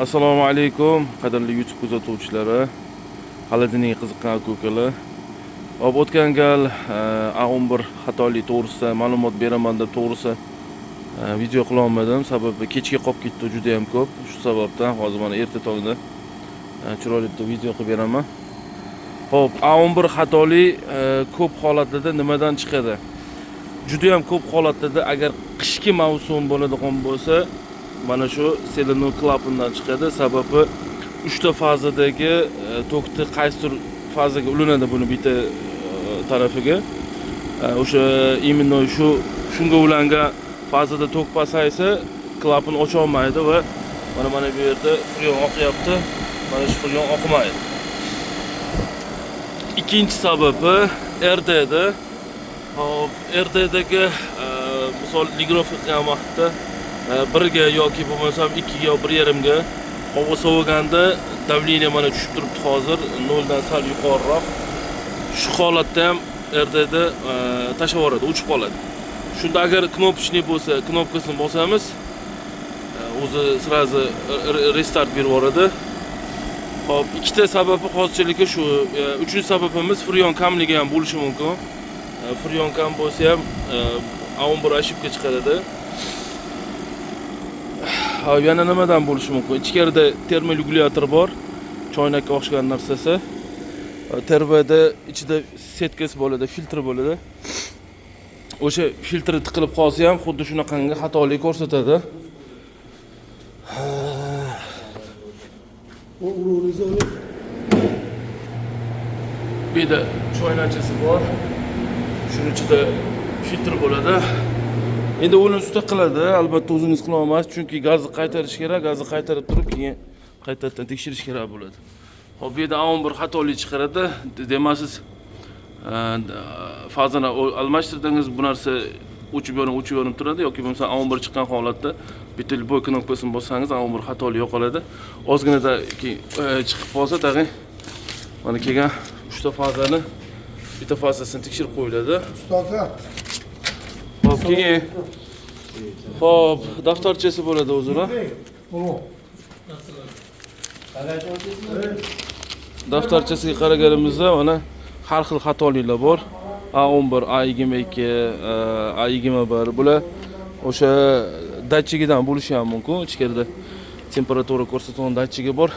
Assalomu alaykum, qadrli YouTube kuzatuvchilari, xolodilnikka qiziqqan aka-ukalar. O'tgan gal A11 xatolik to'g'risida ma'lumot beraman deb to'g'risi video qila olmadim, sababi kechga qolib ketdi juda ham ko'p. Shu sababdan hozir mana erta tongda chiroyli video qilib beraman. Xo'p, A11 xatolik ko'p holatlarda nimadan chiqadi? Juda ham ko'p holatlarda agar qishki mavsum bo'ladigan bo'lsa, mana shu selenoid klapandan chiqadi. Sababi 3 ta fazadagi tokni qaysidir fazaga ulanadi buni bitta tarafiga. O'sha imенно shunga ulangan fazada tok pasaysa, klapan ocha olmaydi va mana bu yerda freon oqyapti. Mana shu freon oqmaydi. Ikkinchi sababi RDda. Hop, RDdagi misol ligirovka qilgan vaqtda 1 ga yoki bo'lmasa 2 ga yo 1,5 ga havo soviganda davleniya mana tushib turibdi hozir 0 dan sal yuqoriroq. Shu holatda ham RDda tashlab yuboradi, o'chib qoladi. Shunda agar knopочный bo'lsa, knopkasini bosamiz, o'zi sразу restart berib yuboradi. Hop, ikkita sababi hozircha shu. Uchinchi sababimiz freon kamligi ham bo'lishi mumkin. Freon kam bo'lsa ham A11 ошибка chiqaradi. Yana nimadan bo'lishi mumkin? Ichkarida termoregulyator bor, choynakka o'xshagan narsasi. Tervada ichida setkasi bo'ladi, filtr bo'ladi. O'sha filtri tiqilib qolsa ham xuddi shunaqangi xatolik ko'rsatadi. Beda choynachasi bor. Shuning ichida filtr bo'ladi. Endi uni usta qiladi, albatta o'zingiz qila olmaysiz, chunki gazni qaytarish kerak, gazni qaytarib turib keyin qaytadan tekshirish kerak bo'ladi. Hop, bu yerda A11 xatolik chiqaradi. Demasiz, fazani almashtirdingiz, bu narsa o'chib yonib turadi yoki bo'lmasa A11 chiqqan holatda bitta boy knopkasini bossangiz A11 xatolik yo'qoladi. Ozginada chiqib qolsa, tag'in mana kelgan 3 ta fazani bitta fazasini tekshirib qo'yiladi. Ustoza. Hop, keyin hop, daftarchasi bo'ladi o'zira. Daftarchasiga qaraganimizda mana har xil xatoliklar bor. A11, A22, A21 bular o'sha datchigidan bo'lishi ham mumkin. Ichkarida temperatura ko'rsatuvchi datchigi bor.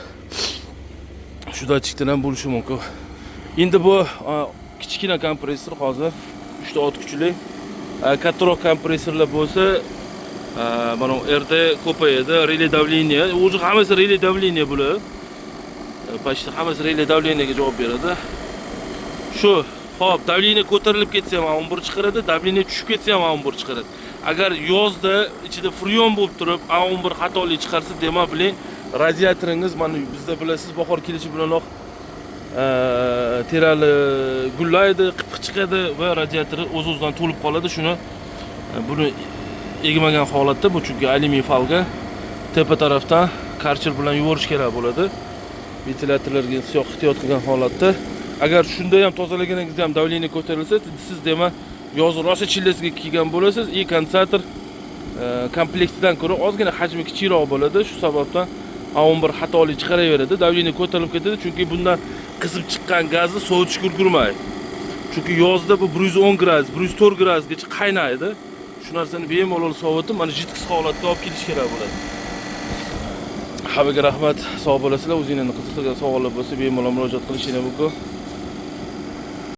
Shu datchikdan ham bo'lishi mumkin. Endi bu kichkina kompressor hozir 3 ta ot kuchli. Kattaroq kompressorlar bo'lsa, mana RD ko'payadi, relay давление, o'zi hammasi relay давление bo'ladi. Почти hammasi relay давлениyaga javob beradi. Shu, hop, давление ko'tarilib ketsa ham A11 chiqaradi, давление tushib ketsa ham A11 chiqaradi. Agar yozda ichida freon bo'lib turib A11 xatolik chiqarsa, demak biling, radiatoringiz mana bizda bilasiz, bahor kelishi bilanoq terali gullaydi, qipq chiqadi va radiatori o'z-o'zidan to'lib qoladi. Buni egmagan holatda, bu chunki alyumiy falga tepa tarafdan karcher bilan yuvorish kerak bo'ladi. Ventilyatorlarga siyoq ehtiyot qilgan holatda. Agar shunda ham tozalaganingizda ham davleniya ko'tarilsa, siz demak yoz rosa chillasiga kelgan bo'lasiz. Kondensator komplektidan ko'ra ozgina hajmi kichikroq bo'ladi. Shu sababdan A11 xatolik chiqaraveradi, davleniya ko'tarilib ketadi, chunki bundan qizib chiqqan gazni sovutishga ulgurmaydi. Chunki yozda bu 110 gradus, 104 gradusgacha qaynaydi. Shu narsani bemalol sovutib, mana jitkis holatga olib kelish kerak bo'ladi. Hammaga rahmat, sog' bo'lasizlar. O'zingizlarni qiziqtirgan savollar bo'lsa, bemalol murojaat qilishingiz mumkin.